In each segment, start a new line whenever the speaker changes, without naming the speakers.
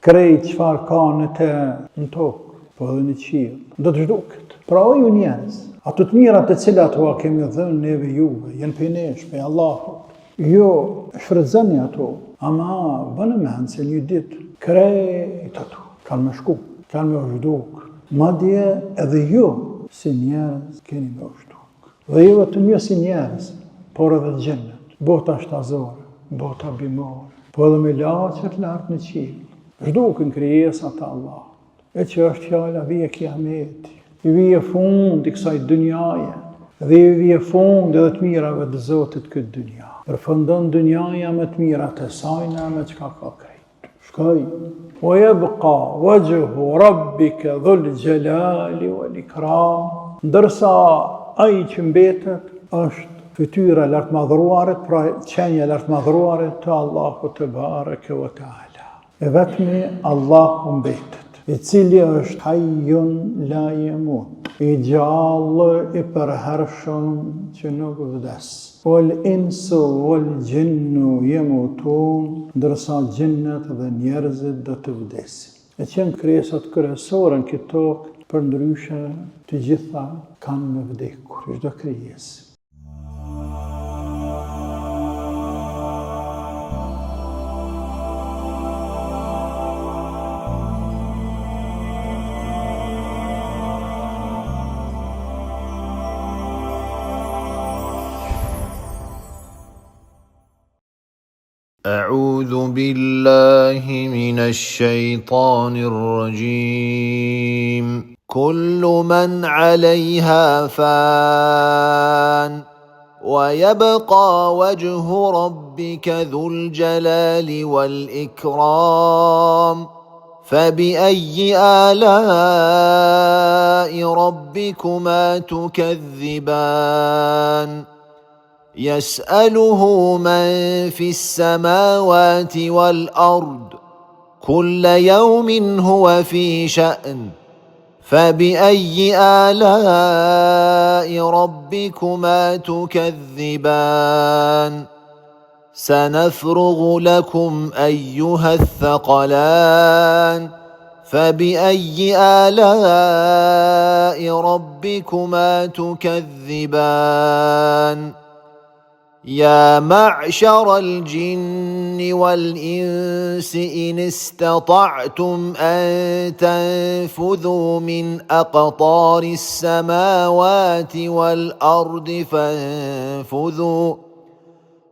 krejt çfarë ka në tokë, po edhe në qiell, do të zhduket. Pra o ju njerëz, ato të mirat të cilat ua kemi dhënë neve juve, janë prej nesh, prej Allahut. Jo, shfrytëzoni ato, ama bëni mend se një ditë krejt ato kanë me shku, kanë me zhduk. Madje edhe ju si njerëz keni me zhduk. Dhe jo vetëm ju si njerëz, por edhe xhennet, bota shtazore, bota bimore, po edhe me laçet lart në qiell. Zhdukën krijesat e Allahut. E që është fjala vije kiameti, i vije fund i kësaj dynjaje, dhe i vije fund edhe të mirave të Zotit këtë dynja. Përfundon dynjaja me të mirat e sajna me çka ka krejt. Shkoj. O yabqa wajhu rabbika dhul jalali wal ikram. Ndërsa ai që mbetet është fytyra lart madhruarit, pra qenja lart madhruarit të Allahut te bareke ve taala. E vetmi Allahu mbetet, i cili është hayyun la yamut, i gjallë, i përhershëm që nuk vdes. Wal insu wal jinnu yamutun, ndërsa xhennet dhe njerëzit do të vdesin. E qenë krijesat kryesore në këtë tokë, përndryshe të gjitha kanë me vdekur, çdo krijesë.
أعوذ بالله من الشيطان الرجيم كل من عليها فان ويبقى وجه ربك ذو الجلال والإكرام فبأي آلاء ربكما تكذبان يسأله من في السماوات والأرض كل يوم هو في شأن فبأي آلاء ربكما تكذبان سنفرغ لكم أيها الثقلان فبأي آلاء ربكما تكذبان يا معشر الجن والإنس إن استطعتم أن تنفذوا من أقطار السماوات والأرض فانفذوا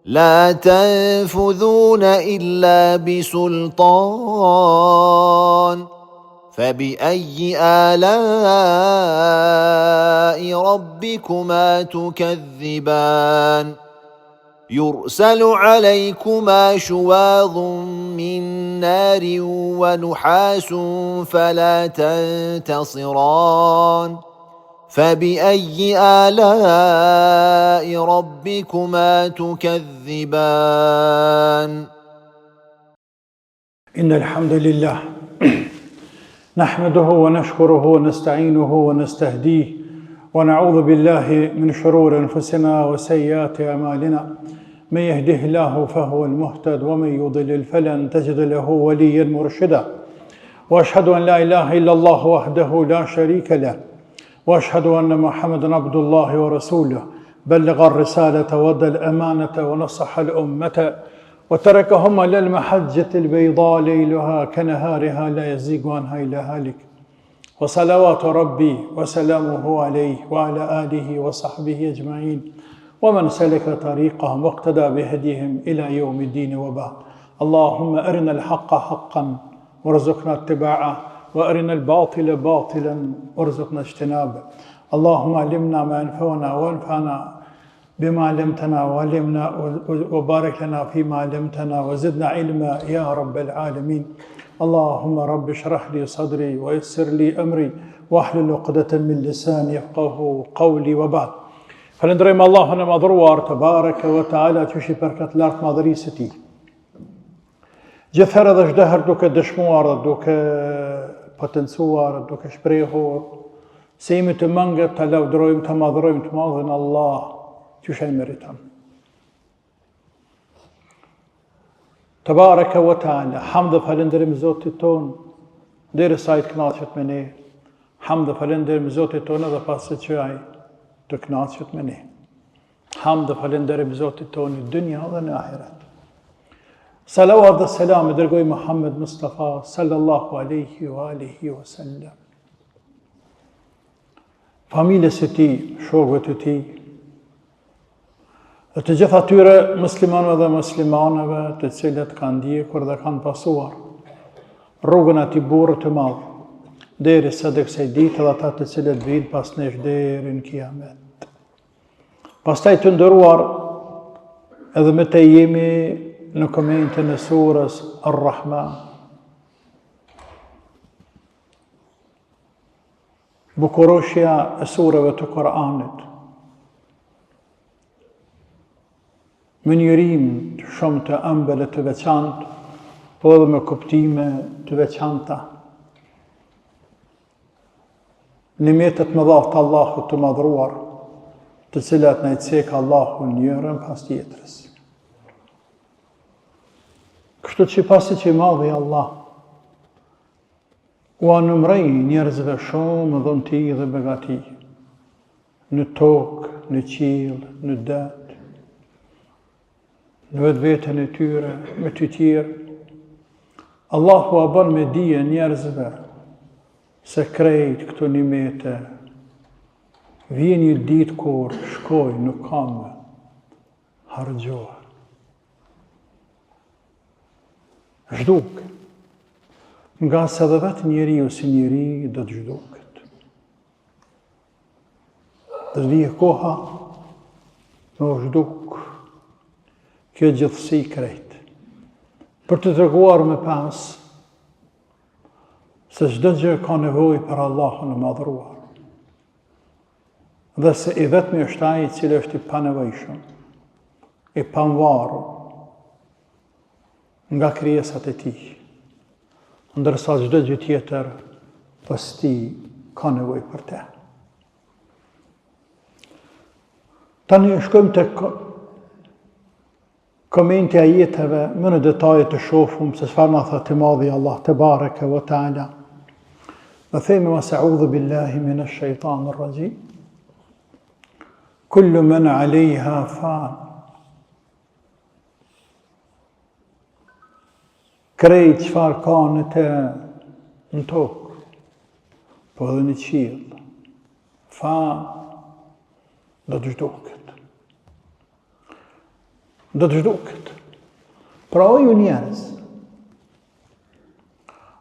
لا تنفذون إلا بسلطان فبأي آلاء ربكما تكذبان يرسل عليكما شواظ من نار ونحاس فلا تنتصران فبأي آلاء ربكما تكذبان
إن الحمد لله نحمده ونشكره ونستعينه ونستهديه ونعوذ بالله من شرور أنفسنا وسيئات أعمالنا من يهده الله فهو المهتد ومن يضلل فلن تجد له وليا مرشدا وأشهد أن لا إله إلا الله وحده لا شريك له وأشهد أن محمدا عبد الله ورسوله بلغ الرسالة وأدى الأمانة ونصح الأمة وتركهم على المحجة البيضاء ليلها كنهارها لا يزيغ عنها إلا هالك وصلوات ربي وسلامه عليه وعلى آله وصحبه أجمعين ومن سلك طريقهم واقتدى بهديهم إلى يوم الدين وبعد اللهم أرنا الحق حقا وارزقنا اتباعه وأرنا الباطل باطلا وارزقنا اجتنابه اللهم علمنا ما ينفعنا وانفعنا بما علمتنا وعلمنا وبارك لنا فيما علمتنا وزدنا علما يا رب العالمين اللهم رب اشرح لي صدري ويسر لي أمري واحلل عقدة من لساني يفقهوا قولي وبعد Falënderojmë Allahun e madhruar te bareke ve taala që është i përkat lart madhërisë së tij. Gjithherë dhe çdo herë duke dëshmuar, duke potencuar, duke shprehur se jemi të mangët të lavdërojmë, të madhrojmë të madhin Allah që shë meriton. Të bareke wa ta'ala, hamd dhe falenderim Zotit ton, deri sa i të knaqet me ne. Hamd dhe falenderim Zotit ton edhe pas se që ai të knaqet me ne. Hamd dhe falenderim Zotit ton në dynja dhe në ahiret. Salavat dhe selam e dërgoj Muhammed Mustafa sallallahu alaihi wa alihi wa sallam. Familjes e ti, shokëve të ti, dhe të gjitha atyre muslimanëve dhe muslimanëve të cilët kanë ndjekur dhe kanë pasuar rrugën ati burrë të madh, derisa dhe kësaj dite dhe ata të cilët vinë pas nesh deri në kiamet. Pastaj të nderuar, edhe me të jemi në komentën e surës Ar-Rahman. Bukuroshja e sureve të Koranit. Me njërim shumë të ëmbël e të veçantë, po edhe me kuptime të veçanta. Nimetet më dha të Allahut të madhruar, të cilat na i cek Allahu njërën pas tjetrës. Kështu që pasi që i madhi Allah, u anëmrej njerëzve shumë dhunti dhe begati, në tokë, në qiell, në det, në vetë vetën e tyre, me të tjerë. Allahu a bën me dije njerëzve se krejt këto nimete vjen një ditë kur shkoj nuk kam hargjohet. Zhduk, nga se dhe vetë njeriu si njeri do të zhduket. Dhe vije koha në zhduk kjo gjithësi krejt, për të treguar me pas se çdo gjë ka nevojë për Allahun e madhruar, dhe se i vetmi është ai i cili është i panevojshëm, i pavarur nga krijesat e tij, ndërsa çdo gjë tjetër pas tij ka nevojë për te. Tani shkojmë tek komenti ajeteve, më në detaje të shofum se çfarë na thot i madhi Allah te bareke ve taala. Dhe themi a'udhu billahi minash shaitanir rajim. Kullu man 'alayha fan. Krejt çfarë ka në tokë, po edhe në qiell, fan do të zhduket. Do të zhduket. Pra o ju njerëz,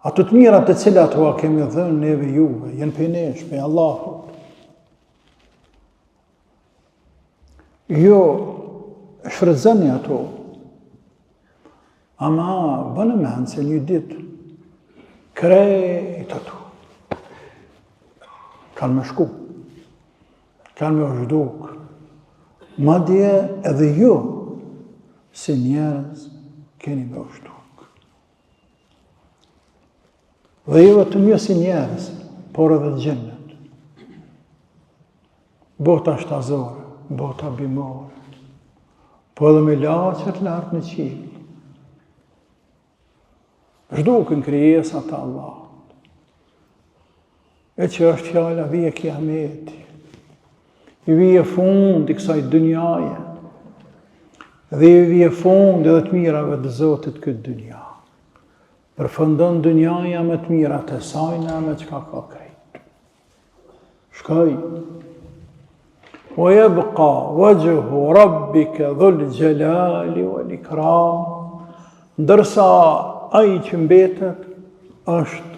ato të mirat të cilat ua kemi dhënë neve juve, jenë prej nesh, prej Allahut. Jo, shfrytëzoni ato, ama bënë mend se një ditë krejt ato kanë me shku, kanë me zhduk, madje edhe ju si njerëz keni me zhduk. Dhe jo vetëm jo si njerëz, por edhe xhennet. Bota shtazore, bota bimore, po edhe me laqet lartë në qiell. Zhdukën krijesat e Allahut. E që është fjala vije kiameti, i vije fund i kësaj dynjaje, dhe i vije fund edhe të mirave të Zotit këtë dynja. Përfundon dynjaja me të mirat e sajna me çka ka krejt. Shkoj. Wa yabqa wajhu rabbika dhul jalali wal ikram. Ndërsa ai që mbetet është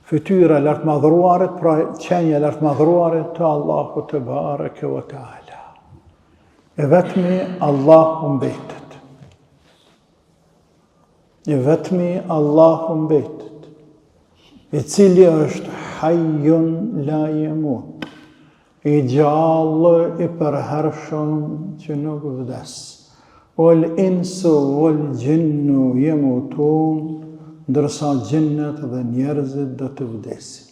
fytyra lartë madhruarit, pra qenja lartë madhruarit të Allahu te bareke ve taala. E vetmi Allahu mbetet. I vetmi Allahu mbetet, i cili është hayyun la yamut, i gjallë i përhershëm që nuk vdes. Wal insu wal jinnu yamutun, ndërsa gjinnet dhe njerëzit do të vdesin.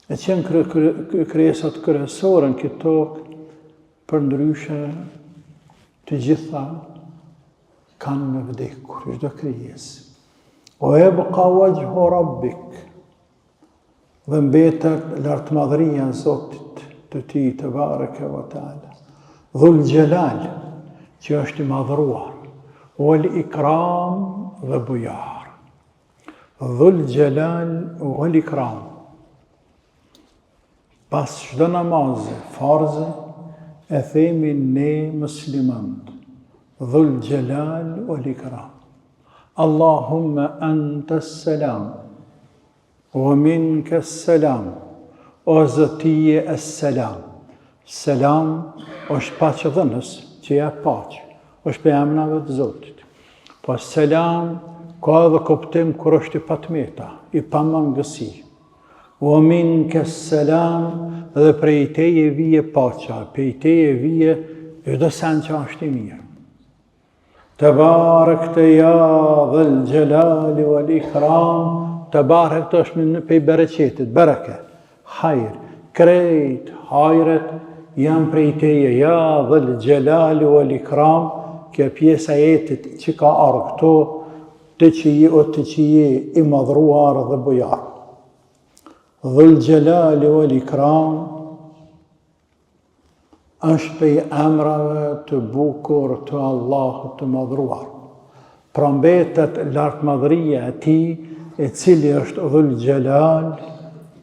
E qenë krijesat kryesore në këtë tokë, për ndryshe të gjitha kanë me vdekur, çdo krijesë. O yabqa wajhu rabbik, dhe mbetet lartmadhëria e Zotit të ti te bareke ve taala. Dhul Jalal, që është i madhruar, wal ikram dhe bujar. Dhul Jalal wal ikram. Pas çdo namazi farze e themi ne muslimanët, Dhul Jalal wal ikram. Allahumma anta as-salam wa minka as-salam. O Zotije as-salam. Selam është paqëdhënës që jep paqë, është për emrave të Zotit. Po selam ka edhe kuptim kur është i patmeta, i pamangësi. Wa minka as-salam, dhe prej teje vije paqja, prej teje vije çdo sen që është i mirë. Tebarekte ja dhul Jalali wal ikram. Tebarekte është në pej bereqetit, bereke, hajr, krejt, hajret, janë prej teje, ja dhul Jalali wal ikram, kjo pjesa jetit që ka arë këto, të që je i madhruar dhe bujar. Dhul Jalali wal ikram është prej emrave të bukur të Allahut të madhruar. Pra mbetet lartmadhëria e tij, e cili është Dhul Jalal,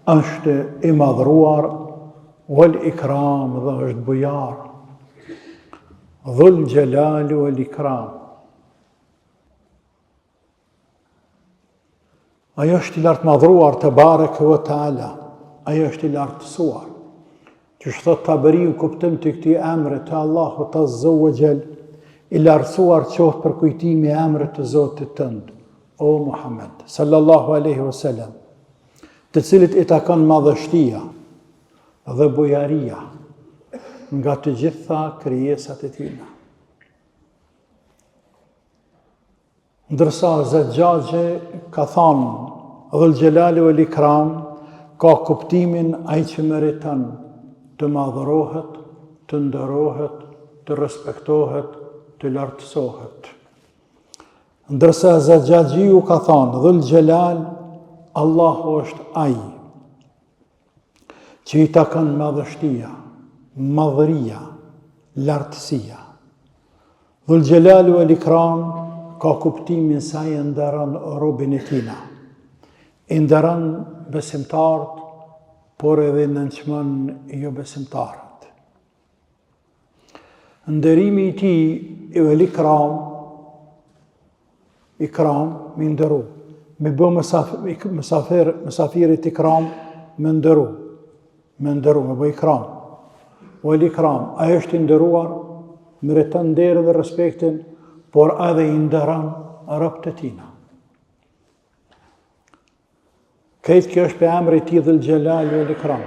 është i madhruar, wal ikram dhe është bujar. Dhul Jalal wal ikram. Ajo është i lartmadhruar te bareke ve taala. Ajo është i lartësuar. Që thot Taberiu kuptim të këtij emri të Allahut Azza wa Jall, i lartësuar qoftë për kujtimi e emrit të Zotit tënd, o Muhammed sallallahu alaihi wasallam, të cilit i takon madhështia dhe bujaria nga të gjitha krijesat e tina. Ndërsa Zajjaji ka thënë Dhul Jalali wal ikram ka kuptimin ai që meriton të madhërohet, të nderohet, të respektohet, të lartësohet. Ndërsa Zajjajiu ka thënë Dhul Jalal, Allahu është ai që i takon madhështia, madhëria, lartësia. Dhul Jalali wal ikram ka kuptimin se ai nderon robën e tina. I nderon besimtarët, por edhe nënçmon jo besimtarët. Nderimi i tij i wal ikram, me nderu. Me bë mësafirit ikram, me nderu, me bë ikram. Wal ikram, ai është i nderuar, meriton nderën dhe respektin, por edhe i nderon robët e tina. Këtë kjo është për emri ti Dhul Jalali wal ikram.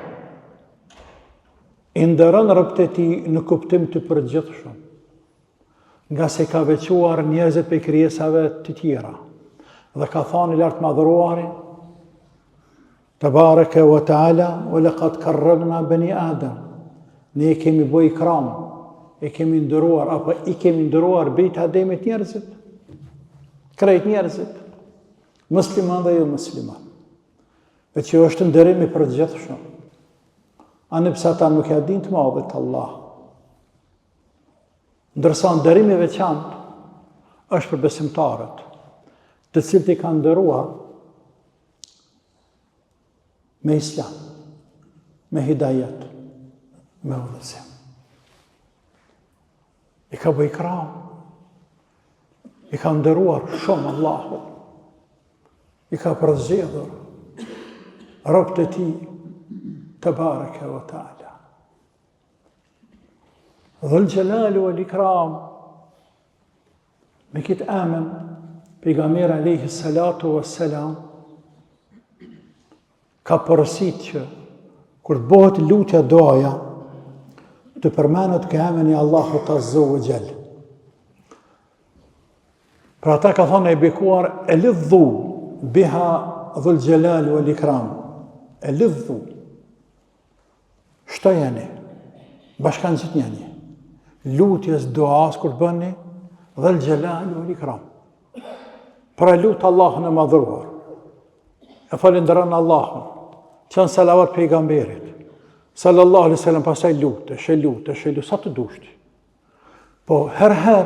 I nderon robët e tij në kuptim të përgjithshëm, nga se ka veçuar njerëzit për krijesave të tjera. Dhe ka thënë i lartmadhëruari, Tebareke ve taala, wa laqad karramna bani Adam. Ne i kemi bë ikram, i kemi nderuar, apo i kemi nderuar bijt Ademit njerëzit, krejt njerëzit, musliman dhe jo musliman. E që është nderimi përgjithshëm. Anëpse ata nuk ja dinë të madhit Allah. Ndërsa nderimi veçantë është për besimtarët, të cilët i kanë nderuar me islam, me hidajet, me udhëzim. I ka bë ikram, i ka nderuar shumë Allahu, i ka përzgjedhur robët e tij Tebareke ve taala. Dhul Jalali wal ikram, me këtë emën pejgamberi alayhi salatu wassalam ka porositë që kur bëhet lutja doaja të përmendet ka emën e Allahut Azza wa Jall. Pra ata ka thonë e bekuar e lidhu biha Dhul Jalali wal ikram. E lidhu, shtojeni, bashkan gjithë njëni, lutjes, duas kur bëni, Dhul Jalali wal Ikram. Pra lutë Allahun e madhruar. E falenderon Allahun. Qënë salavat pejgamberit. Sallallahu alaihi wasallam, pasaj lutë, sa të dushti. Po herë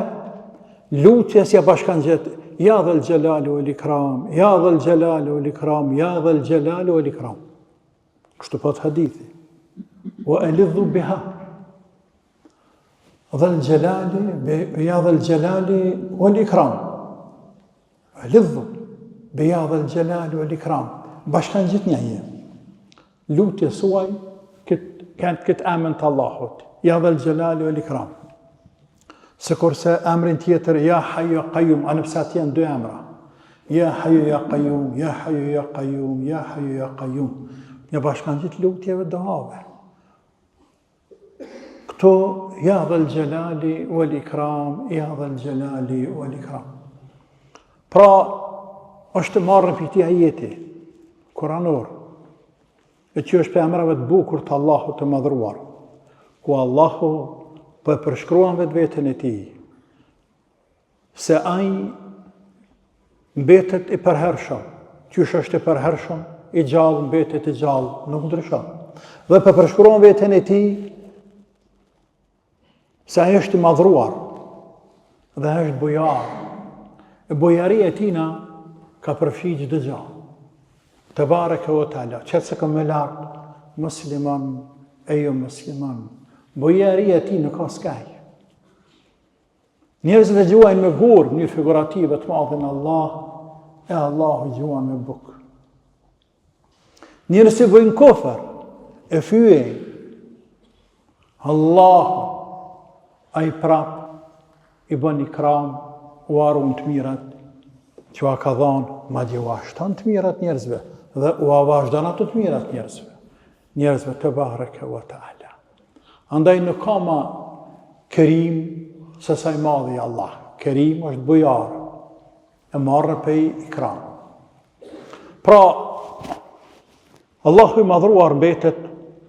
lutjes ja bashkan gjetë, ja Dhul Jalali wal Ikram, ja Dhul Jalali wal Ikram, ja Dhul Jalali wal Ikram. Kështu po të hadithi. Wa alidhu biha. Dhul Jalali, ja Dhul Jalali wal Ikram. Alidhu biha Dhul Jalali wal Ikram. Bashkan gjithë një. Lutje suaj këtë emën të Allahut. Ja Dhul Jalali wal Ikram. Se kurse emrin tjetër, ja Hayyu ya Qayyum, anë pësa tjenë dy emra. Ja Hayyu ya Qayyum, ja Hayyu ya Qayyum, ja Hayyu ya Qayyum. Një bashkan gjithë lutjeve dohave. Këto, ja Dhul Jalali wal Ikram, ja Dhul Jalali wal Ikram. Pra, është marrë për ti ajeti, kuranor, e që është për emrave të bukur të Allahu të madhruar, ku Allahu po e përshkruan vetën e tij, se ai mbetet i përhershëm, qysh është i përhershëm, i gjallë mbetet i gjallë, nuk ndryshon. Dhe po përshkruan vetën e tij, se ai është i madhruar, dhe është bujar. E bujaria e tina ka përfshi çdo gjë. Tebareke ve teala, qëtë se ka me lartë, musliman, e jo musliman, bujaria e ti nuk ka skaj. Njerëzit e gjuajnë me gurë, një figurative të madhin Allah, e Allahu gjuajnë me bukë. Njerëzit e bëjnë kofër, e fyej, Allahu, a i prap, i bën ikram, u arun të mirat, që a ka dhanë, ma dje u ashtan të mirat njerëzve, dhe u avashdan ato të mirat njerëzve të bareke wa ta'ala. Andaj nuk ka ma kerim se sa i madhi Allah. Kerim është bujar, e marrë pej ikram. Pra, Allahu i madhruar mbetet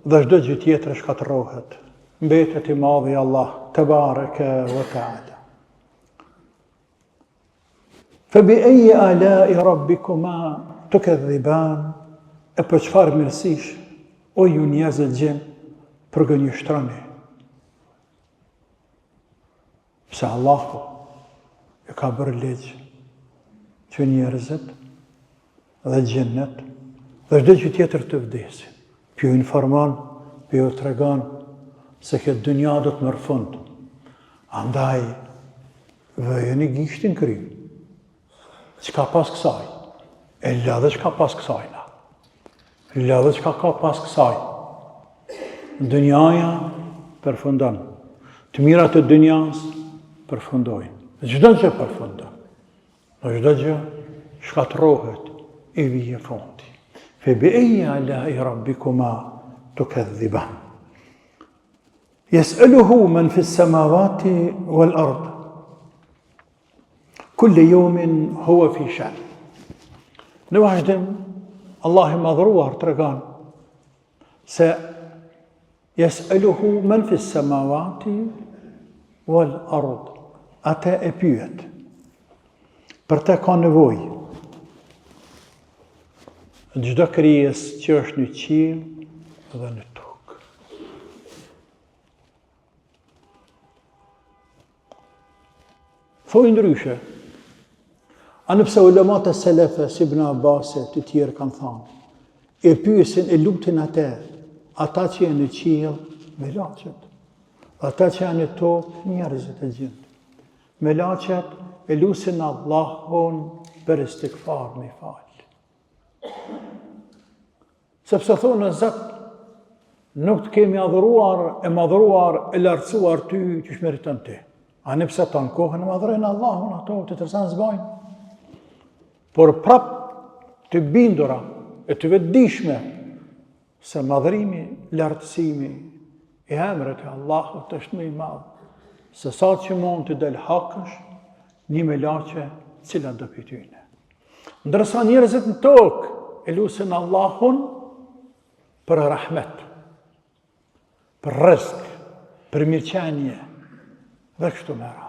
dhe çdo gjë tjetër shkatërrohet. Mbetet i madhi Allah, te bareke wa ta'ala. فبأي آلاء ربكما تكذبان e për çfarë mirësish, o ju njerëzit gjenë, përgënjështroni. Pse Allahu e ka bërë legjë që njerëzit dhe gjennet dhe çdo gjë tjetër të vdesin. Pjo informon, pjo tregon se këtë dynja do të merr fund. Andaj vëjeni gishtin kry. Çka pas kësaj? E ladhe çka pas kësajna. Ladhe çka ka pas kësaj. Dynjaja përfundon. Të mirat e dynjas përfundojnë. Çdo gjë përfundon. Çdo gjë shkatërrohet e vije fundi. فبأي آلاء ربكما تكذبان يسأله من في السماوات والأرض كل يوم هو في شأن. Në vazhdim, Allah i madhruar të regan se yes'aluhu men fi samawati wal ard, ata e pyet, për te ka nevoj, çdo krijes që është në qiell dhe në tokë. Thoj ndryshe, a nëpse ulemat e selefe, si Ibn Abbasit, të tjerë kanë thanë, e pyesin e lutin atë, ata që janë në qiell, me laqet, ata që janë në tokë, njerëzit e gjindë. Me laqet e lusin Allahun për istikfar me falë. Sepse thonë Zot, nuk të kemi adhuruar, e madhruar, e lartësuar ty që shmeriton ti. A nëpse ta në kohën e madhrojnë Allahun, ato të tërsan zbajnë. Por prap të bindura e të vetëdijshme se madhrimi, lartësimi e emrit e Allahut është më i madh, se sa që mund të del hakësh një me laqe cila do pytyne. Ndërsa njerëzit në tokë e lusin Allahun për rahmet, për rrezik, për mirëqenie dhe kështu me radhë.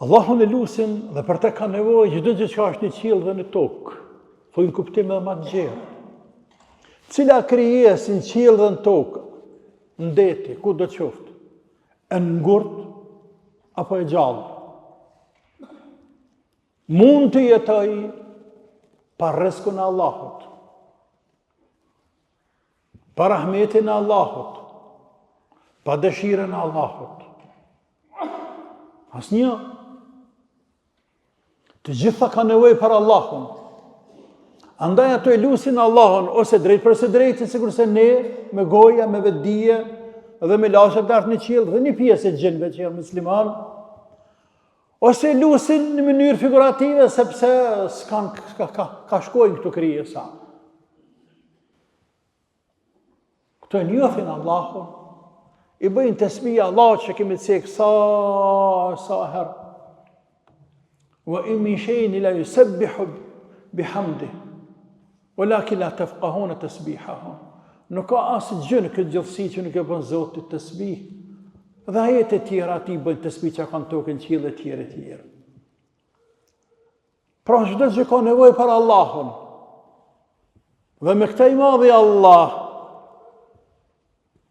Allahun e lusin dhe për te ka nevojë çdo gjë që është në qiell dhe në tokë. Thojnë kuptim edhe më të gjerë. Cila krijesë në qiell dhe në tokë, në deti, ku do të qoftë, e ngurt apo e gjallë, mund të jetoj pa rrezikun e Allahut, pa rahmetin e Allahut, pa dëshirën e Allahut. Asnjë. Të gjitha ka nevojë për Allahun. Andaj ato e lusin Allahun ose drejt për së drejtë, sikurse ne me goja, me vetdije dhe me lashet lart në qiell dhe një pjesë e gjinëve që janë musliman, ose lusin në mënyrë figurative sepse ka shkojnë këto krijesa. Këto e njohin Allahun, i bëjnë tasbih Allahut që kemi thënë sa herë. Wa in min shay'in la yusabbihu bihamdihi walakin la tafqahuna tasbihahum. Nuk ka asë gjë në këtë gjithësi që nuk e bën Zoti tasbih. Dhe ajete të tjera ati bëjnë tasbih që kanë tokën, qiell e tjera. Pra çdo gjë ka nevojë për Allahun. Dhe me këtë i madhi Allah,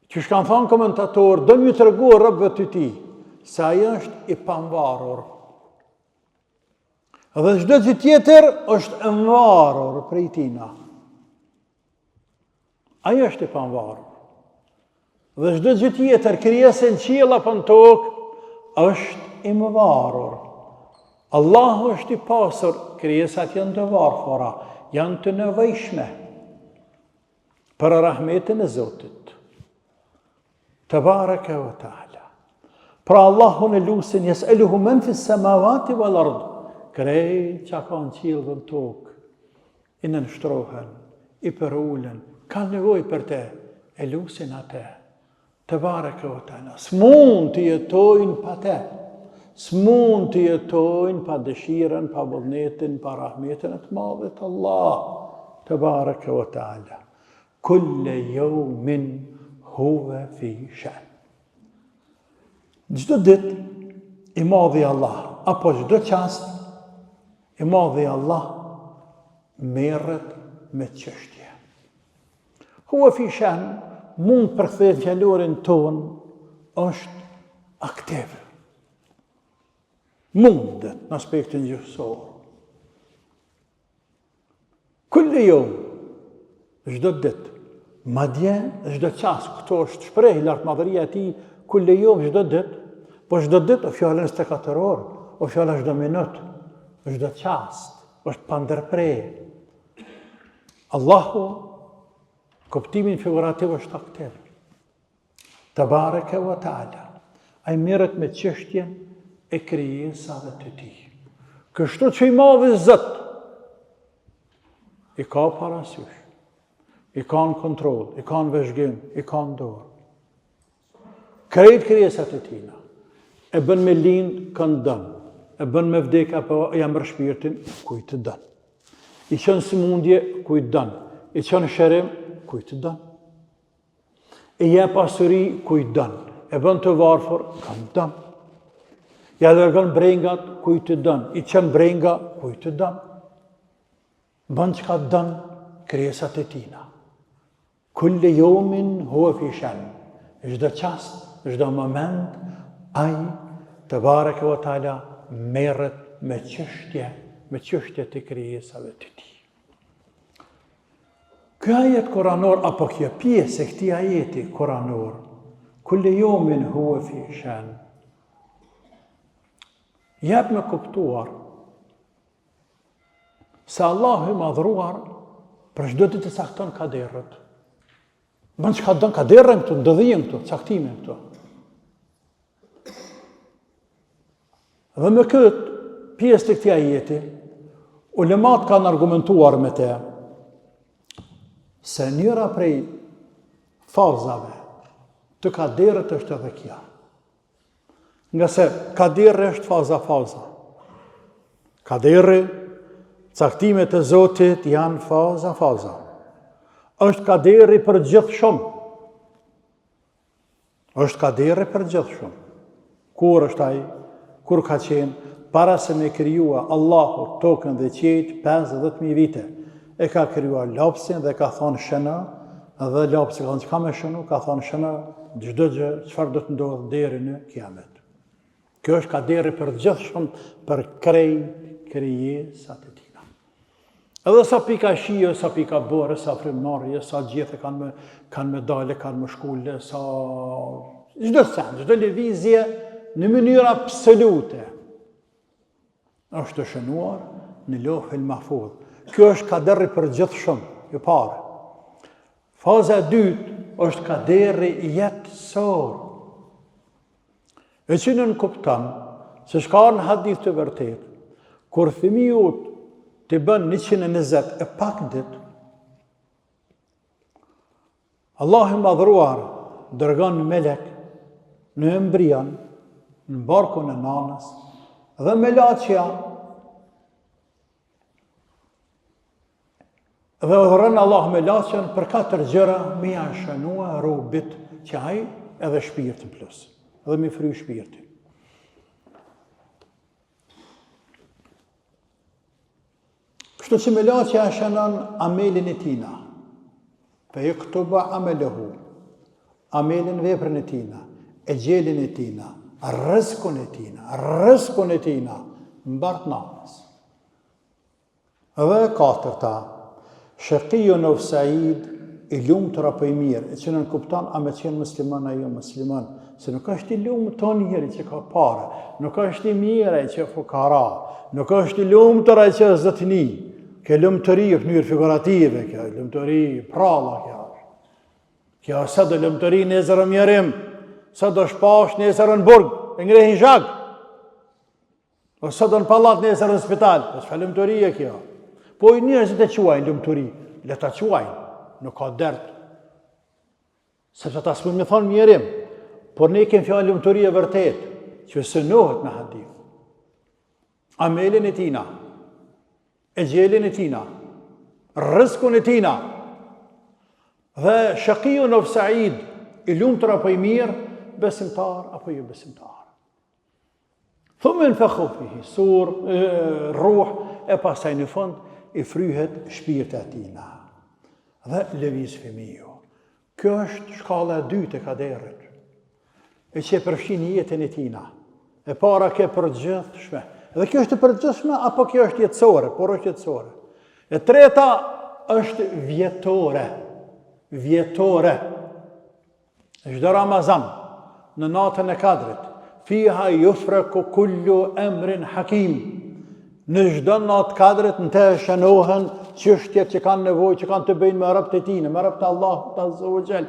që shkanë thonë komentatorë, do një të regu rëbëve të ti, se ajo është i pamvarur. Dhe çdo gjë tjetër është e mvarur prej tina. Ajo është i pamvarur. Dhe çdo gjë tjetër, krijesë në qiell apo në tokë, është i mvarur. Allahu është i pasur, krijesat janë të varfara, janë të nevojshme për rahmetin e Zotit. Tebaraka wa taala. Pra Allahun e lusin, yes'aluhu man fi s-samawati wal ard. Krejt që ka në qiell dhe në tokë, i nënshtrohen, i përulen, kanë nevojë për te, e lusin atë. Tebaraka wa taala. S'mund të jetojnë pa te. S'mund të jetojnë pa dëshiren, pa vullnetin, pa rahmetin e të madhit Allah. Tebaraka wa taala. Kulle yawmin huwa fi shan. Çdo ditë i madhi Allah, apo çdo çast i madhi Allah merret me çështje. Huwa fi shan mund përkthehet fjalorin ton është aktiv. Mundet në aspektin gjësor. Kulle jom, çdo ditë, madje çdo çast, këto është shprehje lart madhëria e tij, kulle jom çdo ditë, po çdo ditë o fjalën 24 orë, o fjala çdo minutë, çdo çast, është pa ndërprerje. Allahu kuptimin figurativ është aktiv. Tebaraka wa taala. Ai merret me çështjen e krijesave të tij. Kështu që i madhi Zot i ka parasysh, i ka në kontroll, i ka në vëzhgim, i ka në dorë. Krejt krijesat e tina, e bën me lind kënd dën, e bën me vdek apo ja mërë shpirtin, kujt të dën. I qënë sëmundje, kujt dën. I qënë shërim, kujt të dën. E je pasuri, kujt dën. E bën të varfër, kënd dën. Ja dërgën brengat, kujt të dën. I qënë brenga, kujt të dën. Bën që ka dën krijesat e tina. Kulle jomin huwa fi shan. Çdo çast, çdo moment, ai Tebaraka wa taala merret me çështje të krijesave të tij. Ky ajet kuranor apo kjo pjesë e këtij ajeti kuranor, kulle jomin huwa fi shan, jep me kuptuar se Allahu i madhruar për çdo ditë të cakton kaderët. Bën çka don kaderën këtu, ndodhjen këtu, caktimin këtu. Dhe me këtë pjesë të këtij ajeti, ulemat kanë argumentuar me te se njëra prej fazave të kaderët është edhe kja. Nga se kaderë është faza. Kaderë, caktimet e Zotit janë faza. Është kaderi për gjithë shumë. Kur është ai, kur ka qenë, para se me kryua Allahu tokën dhe qiejt 50.000 vite. E ka kryua lapsin dhe ka thonë shëna, dhe lapsi ka thonë që ka me shënu, ka thonë shëna, çdo gjë, çfarë do të ndodhë deri në kiamet. Kjo është kaderi për gjithshëm për krejt krijesat e tina. Edhe sa pika shije, sa pika bore, sa frymëmarrje, sa gjithë kanë medale, kanë më shkulle, sa çdo sen, çdo lëvizje në mënyrë absolute është të shënuar në Lauhul Mahfuz. Kjo është kaderi për gjithshëm, e parë. Faza e dytë është kaderi jetësor. E që nën kuptam se shka në hadith të vërtet, kur fëmiu të bën 120 e pak dit, Allah i madhruar dërgon melek në embrion, në barkun e nanës, dhe melaçja dhe udhëron Allah melaçjen për 4 gjëra me ja shënua robit që ai edhe shpirtin plus, edhe me fry shpirtin. Kështu që melaçja shënon amelin e tina, fe yaktubu amalehu, amelin veprën e tina, e gjelin e tina, rrezkun e tina, mbart natës. Dhe e katërta, shaqiyun aw sa'id, i lumtur apo i mirë, e që nën kupton a me qenë musliman ajo musliman, se nuk është i lumtur njëri që ka parë, nuk është i mirë ai që fukara, nuk është i lumtur ai që zotni, ke lumturi në mënyrë figurative, kjo lumturi pralla kjo. Kjo sa do lumturi nesër mjerim, sa do shpash nesër në burg, e ngrehin zhag. O sa do në pallat nesër në spital, është lumturi e kjo. Po i njerëzit e quajnë lumturi, le ta quajnë, nuk ka dert. Sepse ta s'mund me thonë mjerim, por ne kemi fjalë lumturi e vërtet, që synohet me hadith. Amelin e tina, e gjelin e tina, rrezkun e tina, dhe shaqiyun aw sa'id, i lumtur apo i mirë, besimtar apo jo besimtar. Thumë në fekhu fihi, sur, ruh, e pasaj në fund, i fryhet shpirti atina. Dhe lëviz fëmiu. Kjo është shkalla e dytë e kaderit, e që e përfshin jetën e tina. E para ke përgjithshme. Dhe kjo është përgjithshme, apo kjo është jetësore, por është jetësore. E treta është vjetore. Vjetore. Çdo Ramazan, në natën e kadrit, fiha yufraku kullu amrin hakim. Në çdo natë kadrit në të shënohen çështjet që kanë nevojë, që kanë të bëjnë me robët e tij, me robët e Allahut Azza wa Jall.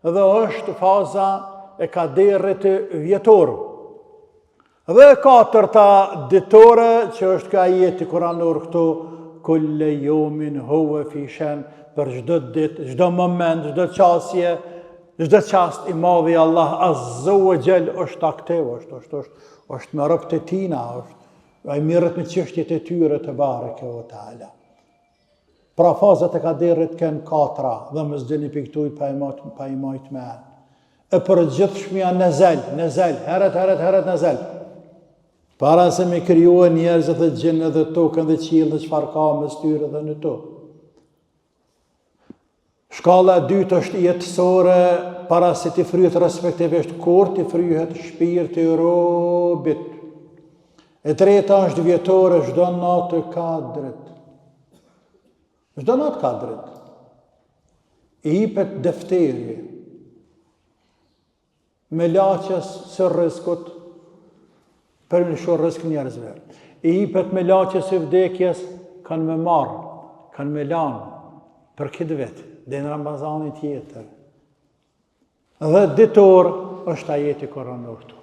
Dhe është faza e kaderit vjetor. Dhe e katërta ditore, që është ka ajeti kuranor këtu, kulle jomin huwa fi shan, për çdo ditë, çdo moment, çdo çasje, çdo çast i madh i Allah Azza wa Jall është aktiv, është me robët e tina, ai mirët me çështjet e tyre të bareke o taala. Pra fazat e kaderit kanë 4, dhe më s'dini për këtu pa i majt me anë. E përgjithshmja nezel, heret nezel. Para se me kryua njerëzit dhe gjinë dhe tokën dhe qilë dhe qëfar ka mes tyre dhe në to. Shkalla e dytë është jetësore, para se t'i fryhet respektivisht kur t'i fryhet shpirti i robit. E treta është vjetore, çdo natë kadrit. Çdo natë kadrit. I jepet defteri me laçës së rrezikut për në shoh rrezik njerëzve. I jepet me laçës së vdekjes kanë me marr, kanë me lanë për këtë vit, dhe në Ramazanin tjetër. Dhe ditor është ajeti kuranor këtu,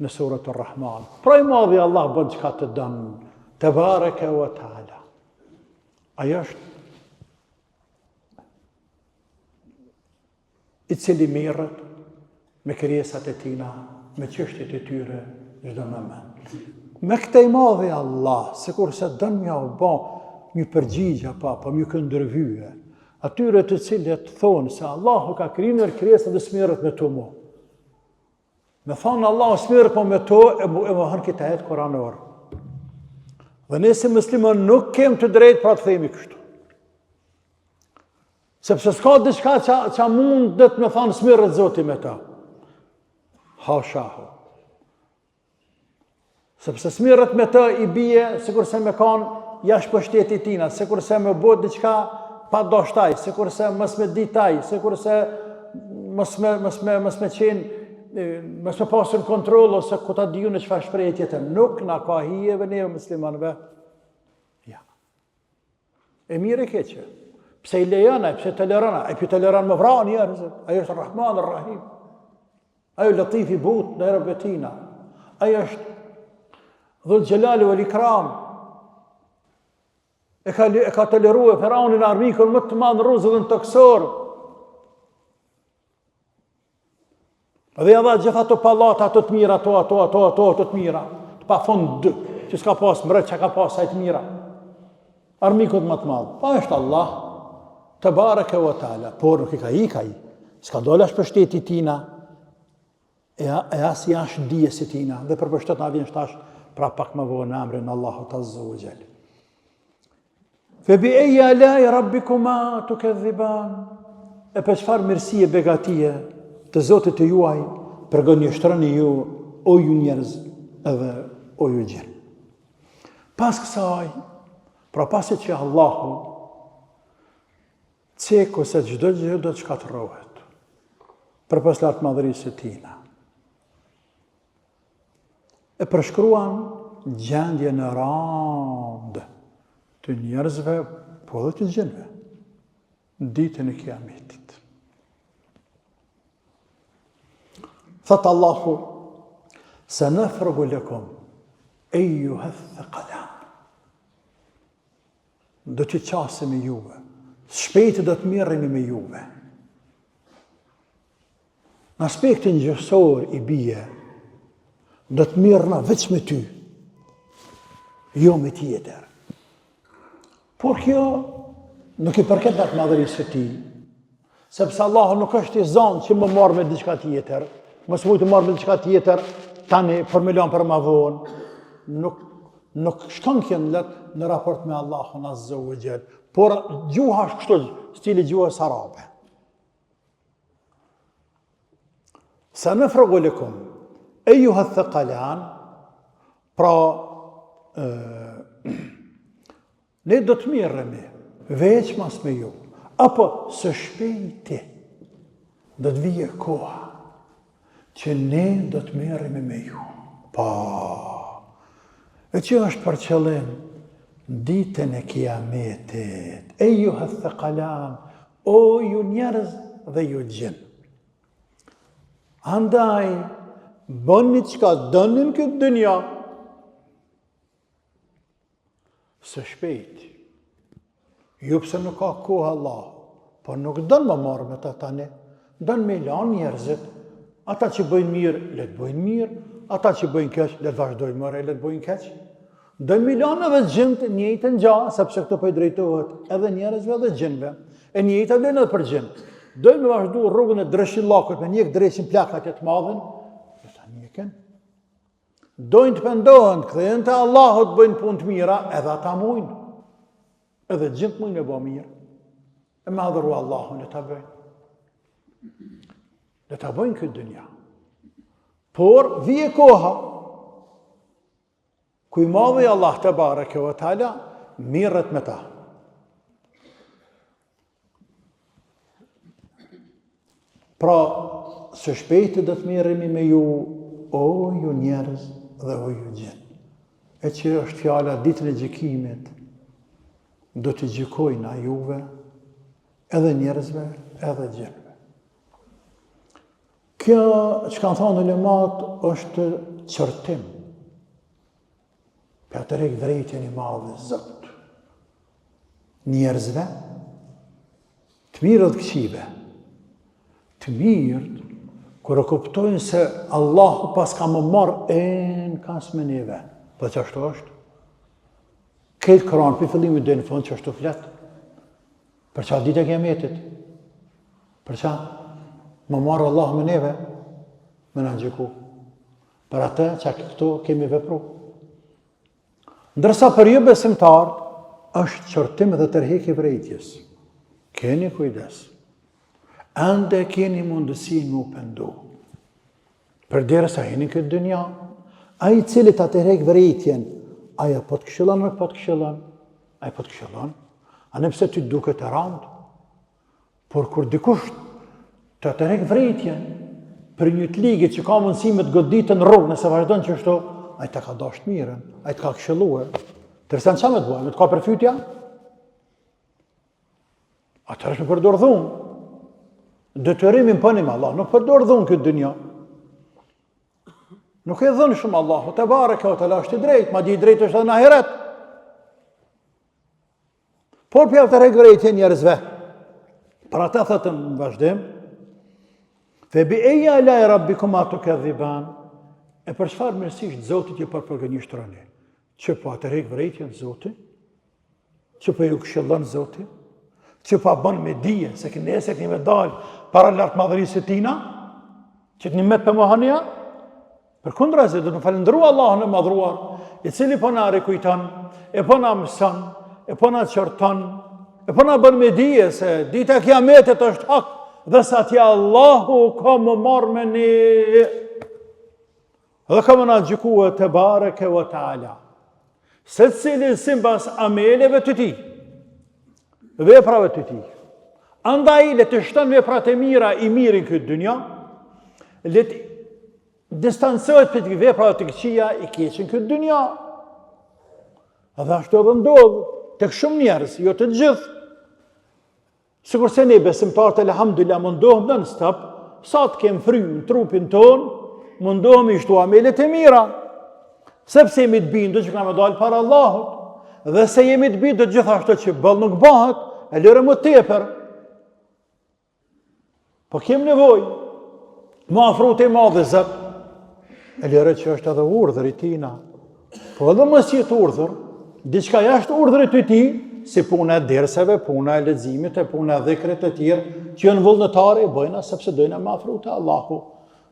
në surat Ar-Rahman. Pra i madhi Allah bën çka të don, te bareke wa taala. Ajo është i cili merret me krijesat e tina, me çështjet e tyre çdo moment. Me këtë i madhi Allah, sikur se don m'ja u bë një përgjigje apo më këndërvye, atyre të cilët thonë se Allahu ka krijuar krijesat dhe smerret me to mo. Me thonë Allah smerret po me to, e më hën këtë ajet kuranor. Dhe ne si musliman nuk kem të drejtë pra të themi kështu. Sepse s'ka diçka që mund dhe të me thanë smirët Zoti me ta. Hashahu. Sepse smirët me ta i bie, sikur se me kanë jashtë pushtetit tina, sikur se me bot diçka pa dashtaj, sikur se mos me ditaj, sikur se mos me qenë, mos me pasur kontroll ose ku ta diju në çfarë shprehje tjetër. Nuk na ka hijeve neve muslimanëve. Ja. E mirë e keqe. Pse i lejon ai, pse toleron ai? Ai pi toleron më vrani njerëzit. Ai është Rahman Rahim. Ai është Latif i but në Rabbetina. Ai është Dhul Jalali wal Ikram. E ka toleruar Firaunin armikun më të madh në rrugë dhe në toksor. Dhe ja dha gjitha ato pallata, ato të mira, ato të mira. Të pa fund që s'ka pas mbret, që ka pas ai të mira. Armikut më të madh. Pa është Allah te bareke ve taala, por nuk i ka ikaj. S'ka dolash për shteti tina. E as jashtë dijes së tina. Dhe për shtet na vjen shtash pra pak më vonë në emrin Allahut Azza wa Jall. Fe bi ayyi ala'i rabbikuma tukadhiban. E për çfarë mirësie begatie të Zotit të juaj përgënjeshtroni ju, o ju njerëz edhe o ju gjin. Pas kësaj, pra pasi që Allahu ceku se çdo gjë do të shkatërrohet përpas lartë madhërisë së tina. E përshkruan gjendje në rand të njerëzve, po dhe të gjinve, ditën e kiametit. Thëtë Allahu, se nafrugu lakum eyyuha thaqalan. Do të qasim me juve, shpejt do të mirremi me juve. Në aspektin gjësor i bie, do të mirrna veç me ty, jo me tjetër. Por kjo nuk i përket atë madhërisë së tij, sepse Allahu nuk është i zonë që më marr me diçka tjetër. Mos mund të marr me diçka tjetër tani për me lënë për më vonë. Nuk shkon kjo në raport me Allahun Azza wa Jall. Por gjuha është kështu, stili gjuhës arabe. Sa nafrugu lakum eyyuha thaqalan, pra ne do të mirremi veç mas me ju, apo së shpejti do të vijë koha që ne do të merremi me ju. E që është për qëllim ditën e kiametit. Eyyuha thaqalan, o ju njerëz dhe ju gjin. Andaj, bëni çka doni në këtë dynja, së shpejti. Ju pse nuk ka kohë Allah, por nuk dënë më marrë me të tani, dënë me lanë njerëzit. Ata që bëjnë mirë, le të bëjnë mirë. Ata që bëjnë keq, le të vazhdojnë mëre, le të bëjnë keq. Dënë milan edhe gjinët njëjtën gjahë, sepse këto po i drejtohet edhe njerëzve edhe gjinëve. E njëjta vlen edhe për gjinët. Dojnë me vazhdu rrugën e dreshillakut, me njëkë dresin plakat e të madhen, dhe ta njëken. Dojnë të pendohen, kthehen te Allahut, bëjnë punë të mira, edhe ata mujnë. Edhe gjinët mujnë me bë mirë. E me adhuru Allahun e ta bëjnë. Dhe ta bëjnë këtë dynja. Por, vije koha, ku i madhi Allah te bareke ve taala mirret me ta. Pra, së shpejti do të mirremi me ju, o ju njerëz dhe o ju gjin. E që është fjala ditën e gjykimit, do të gjykojnë a juve, edhe njerëzve, edhe gjinve. Kjo që kanë thonë ulemat është qërtim. Për të rejtë drejtjen i madhe Zot. Njerëzve, të mirë dhe këqive, të mirë, kërë kuptojnë se Allahu pas ka më marë në kasë me neve. Dhe që ashtu është? Këtë Koran, për fillimit dhe në fund që ashtu fletë. Për qa ditë e kiametit? Për qa? Më marë Allah me neve, me në gjyku. Për atë që këto kemi vepru. Ndërsa për ju besimtarët, është qërtim dhe tërheqje vërejtjes. Keni kujdes. Ende keni mundësi mu pendu. Përderisa jeni këtë dynja, ai i cili ta tërheq vërejtjen, aja po të këshillon, po të këshillon, aja po të këshillon, a nëpse ty duket e randë. Por kur dikush të tërheq vërejtjen, për një të ligit që ka mundësi me të goditën rrugë, nëse vazhdon që shto, aja ta ka dasht mirën, aja të ka këshilluar. Tërsa në qa me të bëjë, me të ka përfytja? Atër është me përdor dhunë. Detyrimin pënim Allah, nuk përdor dhunë këtë dynja. Nuk e dhënë shumë Allahu, te bareke o te është i drejtë, ma di i drejtë është edhe në ahiret. Por për të regrejtje njerëzve. Për ata thëtën në vazhdim, fe bi eja la e rabbikuma tukadhiban, e për çfarë mirësisht Zotit ju përgënjështroni? Që po atë rejkë vrejtjen Zotit, që po ju këshillon Zotit, që po bën me dije, se kënë nese këni me dalë para lartë madhërisë tina, që të një metë për mohania, për kundra se do të falendrua Allahun e madhruar, i cili po na rekujton, e po na mëson, e po na qërton, e po na bën me dije se dita e kiametit është hak, dhe sa tja Allahu ka më marrë me ne, dhe ka më na gjykua te bareke wa taala. Se cilin simbas ameleve të ti, veprave të ti. Andaj le të shton veprat e mira i mirin këtë dynja, le të distancohet për të veprave të këqija i keqin këtë dynja. Dhe ashtu edhe ndodhë të shumë njerëz, jo të gjithë. Sikur se ne besimtarët elhamdulillah mundohem non stop, sa të kem fry në trupin ton, mundohem i shtu amelet e mira. Sepse jemi të bindur që këna me dalë para Allahut, dhe se jemi të bindur gjithashtu që bëll nuk bëhet, e lëre më tepër. Po kem nevoj, më afru të i madhe Zot, e lëre që është edhe urdhër i tina. Po edhe mos jetë urdhër, diçka jashtë urdhërit të ti, si puna e derseve, puna e leximit, e puna e dhikrit e tjerë, që janë vullnetare, i bëjna sepse dojna më afru të Allahu,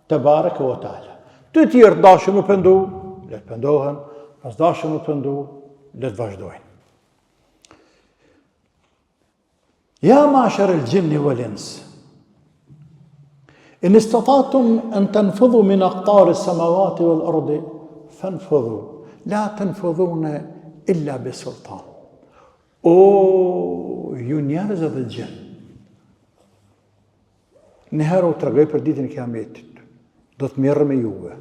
te bareke ve taala. Të tjerë dashën më pendu, le të pendohen, pas dashën më pendu, le të vazhdojnë. Ja ma'shar al-jinni wal-ins, in istata'tum an tanfudhu min aqtari as-samawati wal-ardi, fanfudhu, la tanfudhuna illa bi sultan. O, ju njerëz dhe gjin. Njëherë u tregoj për ditën e kiametit, do të merrem me juve.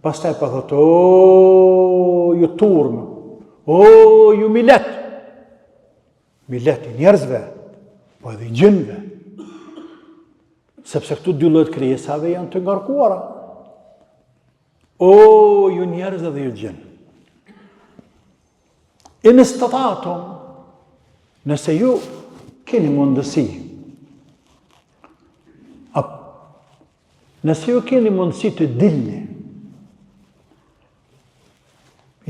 Pastaj pa thot, o, ju turmë, o, ju milet. Milet i njerëzve, po edhe i gjinve. Sepse këtu dy llojet krijesave janë të ngarkuara. O, ju njerëz dhe ju gjin. In istata'tum, nëse ju keni mundësi, nëse ju keni mundësi të dilni,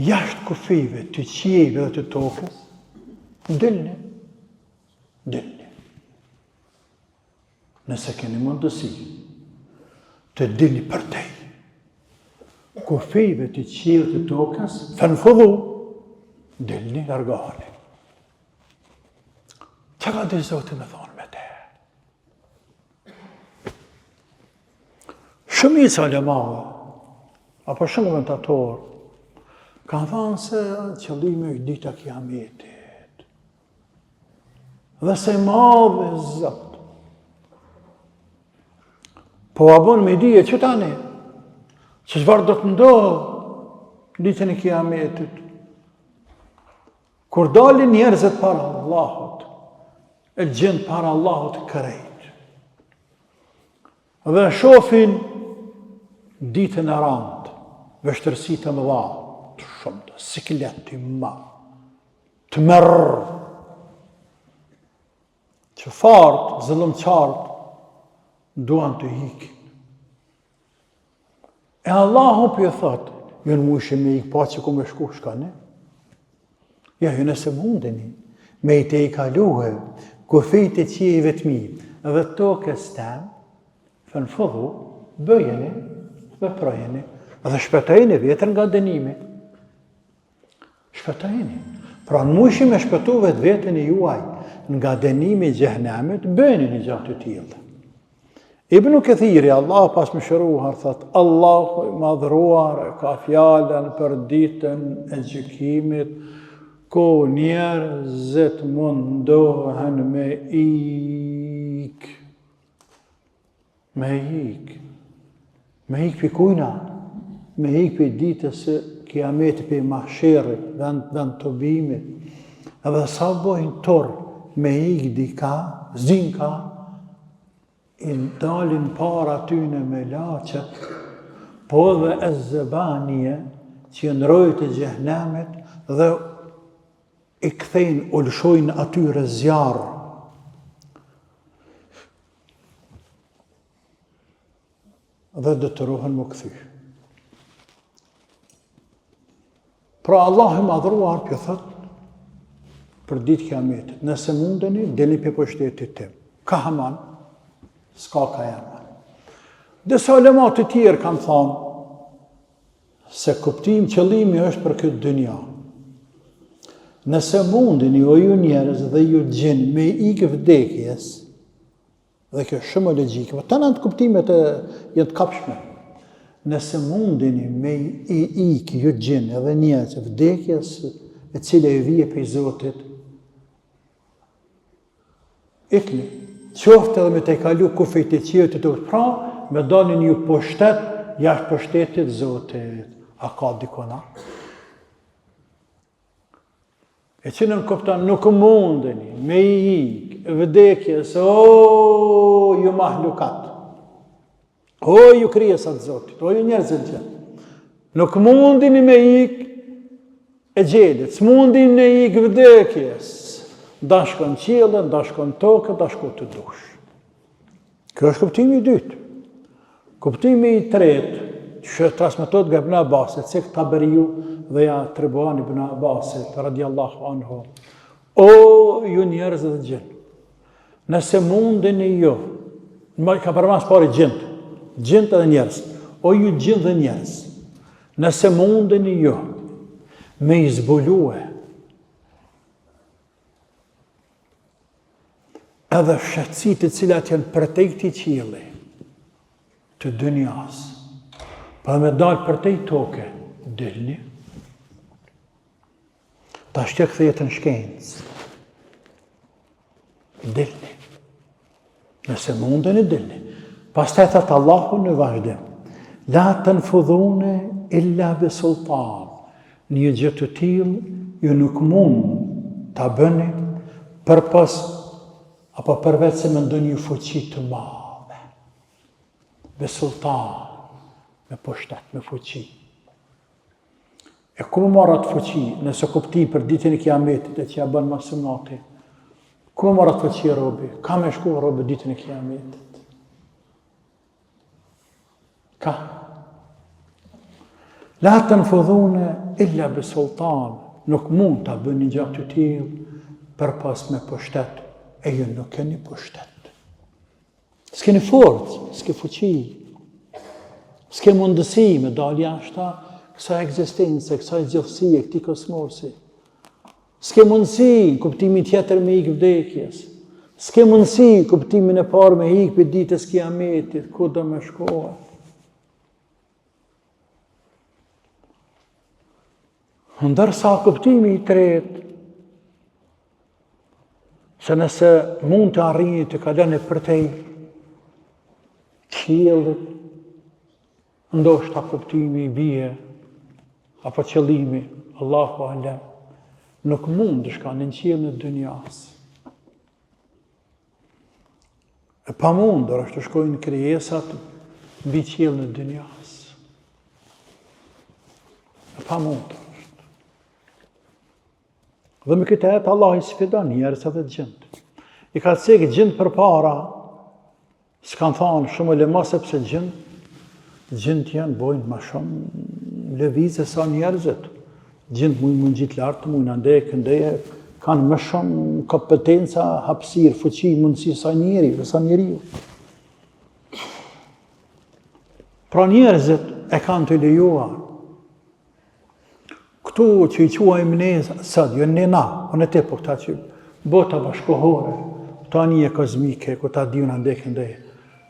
jashtë kufive, të qiejve dhe të tokës, dilni. Nëse keni mundësi të dilni përtej, kufive, të qiejve dhe të tokës, fanfudhu, dilni, largoheni. Që ka dhe Zotë me thonë me te? Shumica ulemave, apo shumë komentatorë, kanë thënë se qëllimi është dita e kiametit. Dhe se madhe Zot. Po a bën me dije që tani, që çfarë do të ndodhë ditën e kiametit. Kur dalin njerëzit para Allahut, e gjendë para Allahut kërejt. Dhe shofin ditën e randë, vështërsi të mëdha, të shumëta, siklet të ma, të mërë, që fartë, zëllëmqartë, duan të hikin. E Allahu për ju thotë, ju në mushë me ikë pa që ku me shku shkane? Ja, ju nëse mundeni, me i te i kaluhe, kufejt e qiejve të mi, dhe tokës tem, fanfudhu, bëjeni, veprojeni, dhe shpëtojeni vjetër nga dënimi. Shpëtojeni. Pra në mushim e shpëtu vetë vetën e juaj nga dënimi i xhehenemit, bëni një gjatë të tillë. Ibn Kathiri, Allah pas më shëruar, thot, Allahu i madhëruar ka fjalën për ditën e gjykimit, ku njerëzit mundohen me ik. Me ik për kujna, me ik për ditës së kiametit, për mahsherit, vend të bimit. Edhe sa bojnë torë, me ik dika, zinka, i dalin para tyne me laqet, po dhe e zëbanje që nërojt e xhehenemit dhe i kthejnë, ulshojnë atyre zjarë. Dhe dëtërohen më këthy. Pra Allah i madhruar për thot, për ditë kiametit, nëse mundeni, dini për pushtetit tim. Ka haman, s'ka ka jaman. Disa ulemat të tjerë kanë thonë, se qëllimi është për këtë dynja. Nëse mundeni, o ju njerëz dhe ju gjinë, me ikë vdekjes, dhe kjo është shumë logjike, po të nëndë kuptimet jenë të kapshme. Nëse mundeni me ikë ju gjinë edhe njerëz vdekjes, e cile e vije për Zotit, ikni, qoftë edhe me të kalu kufejt e qiut e të pra, me dalin ju pushtet, jashtë pushtetit Zotit. A ka dikona? E që nën kuptan nuk mundeni me ikë vdekjes, o ju mahlukat, o ju krijesat Zotit, o ju njerëzit që. Nuk mundeni me ikë e gjelit, s'mundeni me ikë vdekjes, dashkon qiellën, dashkon tokën, dashkon të dush. Kjo është kuptimi i dytë. Kuptimi i tretë, që transmetohet nga Ibn Abbasit, se Taberiu dhe ja trebuan Ibn Abbasit, radiallahu anhu. O ju njerëz dhe gjin, nëse mundeni ju, ka përmas pari gjint edhe njerëz, o ju gjin dhe njerëz, nëse mundeni ju me izbulue edhe fshatësit të cilat janë përtej këtij qielli të dynjas, pa me dalë përtej toke, dilni. Ta shtë kthehet në shkencë. Dilni. Nëse mundeni, dilni. Pastaj thot Allahu në vazhdim, la tanfudhune illa bi sultan. Një gjë të tillë ju nuk mund ta bëni përpas apo përveç se me ndonjë fuqi të madhe. Be sultan, me pushtet, me fuqi. E ku më marrë atë fuqi, nëse kuptim për ditën e kiametit e që ja bën maksimati, ku më marrë atë fuqi robi? Ka me shku robi ditën e kiametit? Ka. La tanfudhune illa bi sultan, nuk mund ta bëni gjatë të tillë përpas me pushtet. E ju nuk keni pushtet. S'keni forcë, s'ke fuqi, s'ke mundësi me dalë jashta kësaj ekzistencë, kësaj gjithësie, këtij kosmosi. S'ke mundësi kuptimin tjetër me ikë vdekjes. S'ke mundësi kuptimin e parë me ikë për ditës kiametit, ku do me shkoa. Ndërsa kuptimi i tretë, se nëse mund të arrini të kaloni përtej qiellit, ndoshta kuptimi i bie, apo qëllimi, Allahu alem, nuk mund të shkoni në qiellin e dunjas. E pa mundur është të shkojnë krijesat mbi qiellin e dunjas. E pa mundur. Dhe me këtë jetë Allah i sfidon njerëzit dhe gjint. I ka thënë gjint përpara, s'kan thënë shumë ulema sepse gjint janë bojnë më shumë lëvizje sa njerëzit. Gjint mund gjitë lartë, mund ndej këndeje, kanë më shumë kompetenca, hapësirë, fuqi, mundësi sa njeriu. Pra njerëzit e kanë të lejuar Këtu që i quajmë ne sot, jo ne na, po në te po këta që bota bashkohore, këta një kozmike, këta dio në ndekën dhe.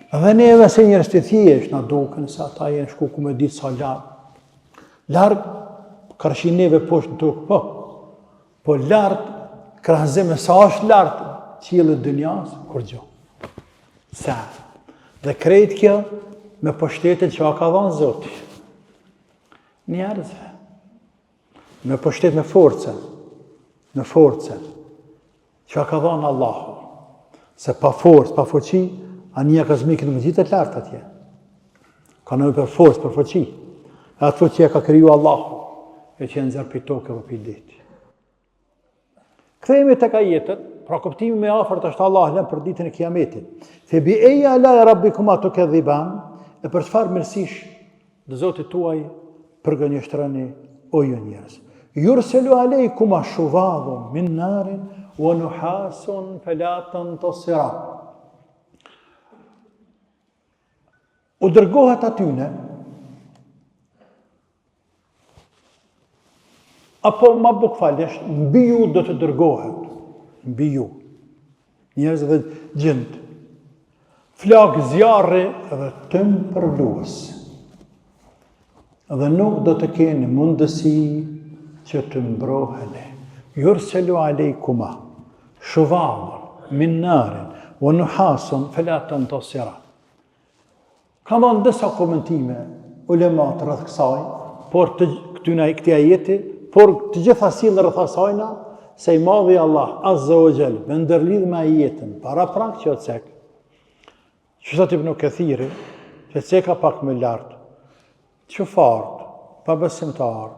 Dhe neve se njërës të thjesht në duken, se ata jenë shku ku me ditë sa lartë. Lartë, kërëshin neve poshtë në tukë, po lartë, krahëzime sa është lartë, qilët dënjas, kur gjo. Sa. Dhe krejt kjo, me pështetet që a ka dhanë Zoti. Njerëzve. Me pështet me force, që a ka dhanë Allahu. Se pa forcë, pa fuqi, a një kozmike nuk gjithet lartë atje. Ka nëve për forcë, për fuqi. E atë fuqi e ka kriju Allahu, e që e nëzërë për toke për për ditë. Kthehemi tek ajetet, pra kuptimi me afërt është Allah lëm për ditën e Kiametit. Fe bi eja la rabbikuma tukadhiban, e për çfarë mirësish dhe Zotit tuaj përgënjeshtroni o ju njerëz. Yurselu alejkuma shuvadhun min narin wa nuhasun fala tantasiran. U dërgohet atyne, apo ma bukfalesh, mbi ju do të dërgohet, mbi ju, njerëz dhe gjindë, flak zjarri dhe tëm përluës, dhe nuk do të keni mundësi që të mbroheni. Yurselu alejkuma, shuvadhun min narin, wa nuhasun fala tantasiran. Ka dhënë disa komentime ulemat rreth kësaj, por të këtij ajeti, por të gjitha sillën rreth asajna, se i madhi Allah Azza wa Jall me ndërlidh me ajetin para prak që cek. Që thot Ibn Kathiri, që ceka pak më lart, që fart, pa besimtar,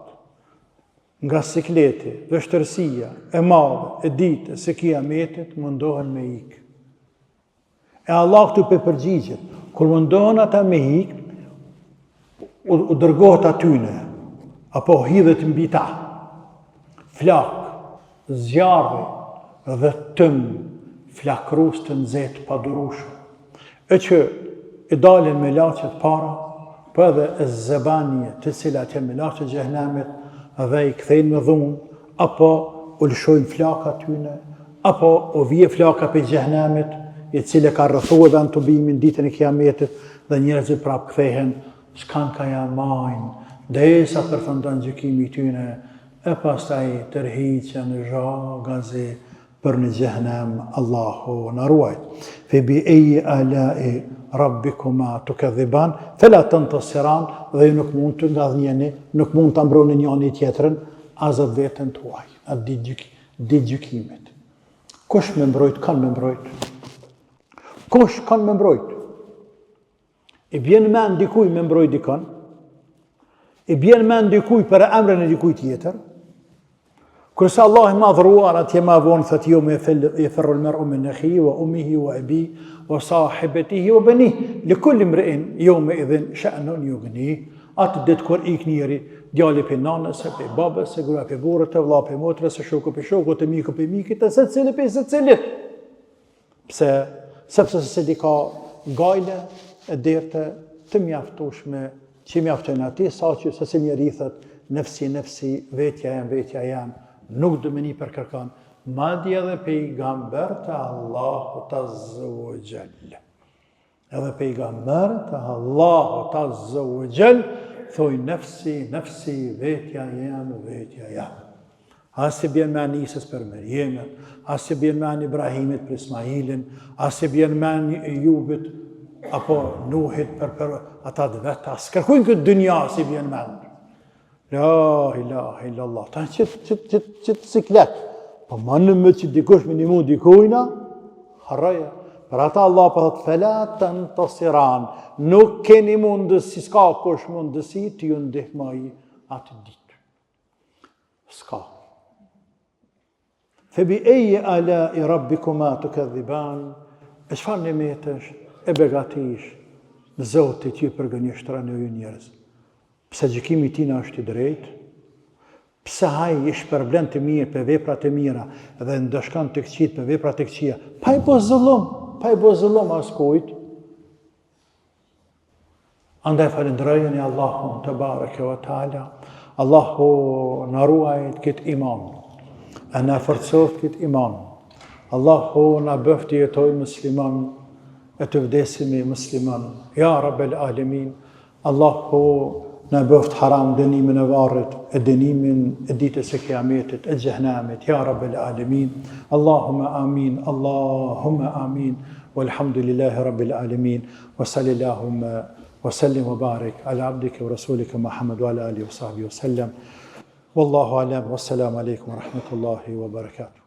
nga sikleti, vështërsia, e madhe, e ditë, se Kiametit mundohen me ik. E Allah këtu pe përgjigjet, kur mundohen ata me ik, u dërgohet atyne, apo hidhet mbi ta, flak, zjarri dhe tëm, flakrus të nxehtë pa durushëm. E që i dalin me laqet para, po edhe e zebanje të cilat janë me laqet xhehenamit dhe i kthejnë me dhunë, apo u lëshojnë flaka tyne, apo u vije flaka për xhehenamit, i cile ka rrëthu edhe në të bimin ditën e Kiametit, dhe njerëzit prap kthehen, s'kan ka jamajnë, dhe sa përfundon gjykimi tyne, e pastaj tërhiqen zhagazi për në xhehenam, Allahu na ruajt. Fe bi eji alai rabbikuma tukadhiban, fela tantasiran, dhe ju nuk mund të ngadhnjeni, nuk mund të mbroni njëri tjetrën, as atë veten tuaj, atë ditë gjykimit. Kush me mbrojt, kanë me mbrojt. Kush kanë me mbrojt? I bjen men dikuj me mbrojt dikon, i bjen men dikuj për emrën e dikuj tjetër, kërsa Allah i madhruar atje ma vonë, thët jo me yafirru al-mar'u min akhihi wa ummihi wa abihi wa sahibatihi wa banihi, likulli imri'in yawma idhin sha'nun yughnihi. Atë ditë kur ik njeri, djali për nanës, për babës, gruaja për burrit, vëlla për motrës, shoku për shokut, miku për mikit, secili për secilit. Pse? Sepse secili ka gajle e derte të mjaftueshme që mjaftojnë ati, sa që secili njeri thot nefsi, vetja jam, nuk do me një përkërkan, madje edhe pejgambert e Allahut Azza wa Jall. Edhe pejgambert e Allahut Azza wa Jall thoi nefsi, vetja jam. As se bjen me Anisës për Merjemet, as se bjen me Ibrahimit për Ismailin, as se bjen me Jubit apo Nuhit për ata dhe vetë, as kërkujnë këtë dynja si bjen me në. La ilaha illallah. Ta që siklet. Po manë me që dikush me një mund dikujna, harraja. Për ata Allah për thëtë, felatën të siran, nuk keni mundësi, s'ka kush mundësi, të ju ndihmoj atë ditë. S'ka. Febi eje ala i rabbikuma të këdhiban, e çfarë nimetesh, e begatish, Zotit ju përgënjështrani ju njerëz. Pse gjykimi tina është i drejtë, pse haj i shpërblen të mirë për veprat e mira dhe ndëshkan të këqit për veprat e këqia, pa i bo zullum as kujt. Andaj falendrojeni Allahun të bareke wa ta'ala, Allahu na ruajt këtë iman, e na forcoft këtë iman. Allahu na bëftë jetoj musliman, e të vdesimi musliman. Ja Rabbel Alemin, Allahu na bëft haram dënimin e varrit, e dënimin e ditës e kiametit, e xhehenamit. Ja Rabbel Alemin. Allahumma amin, Allahumma amin. Walhamdulillahi Rabbil Alemin. Wa sallallahu wa sallim wa barik ala abdika wa rasulika Muhammad wa ala alihi wa sahbihi wa sallam. Wallahu alam. Wassalamu alaikum wa rahmatullahi wa barakatuh.